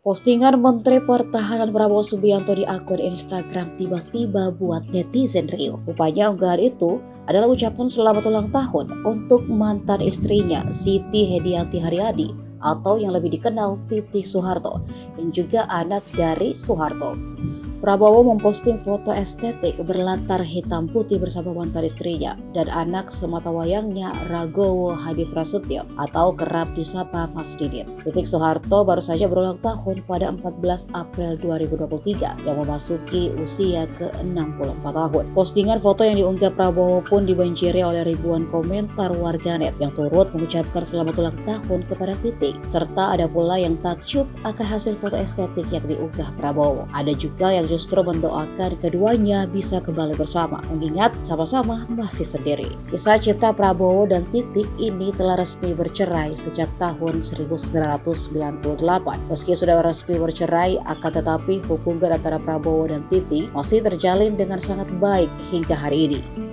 Postingan Menteri Pertahanan Prabowo Subianto di akun Instagram tiba-tiba buat netizen riuh. Rupanya unggahan itu adalah ucapan selamat ulang tahun untuk mantan istrinya Siti Hediati Haryadi atau yang lebih dikenal Titi Soeharto yang juga anak dari Soeharto. Prabowo memposting foto estetik berlatar hitam putih bersama mantan istrinya dan anak sematawayangnya Ragowo Hadi Prasetyo atau kerap disapa Mas Didit. Titi Soeharto baru saja berulang tahun pada 14 April 2023 yang memasuki usia ke-64 tahun. Postingan foto yang diunggah Prabowo pun dibanjiri oleh ribuan komentar warganet yang turut mengucapkan selamat ulang tahun kepada Titi, serta ada pula yang takjub akan hasil foto estetik yang diunggah Prabowo. Ada juga yang justru mendoakan keduanya bisa kembali bersama, mengingat sama-sama masih sendiri. Kisah cinta Prabowo dan Titi ini telah resmi bercerai sejak tahun 1998. Meski sudah resmi bercerai, akan tetapi hubungan antara Prabowo dan Titi masih terjalin dengan sangat baik hingga hari ini.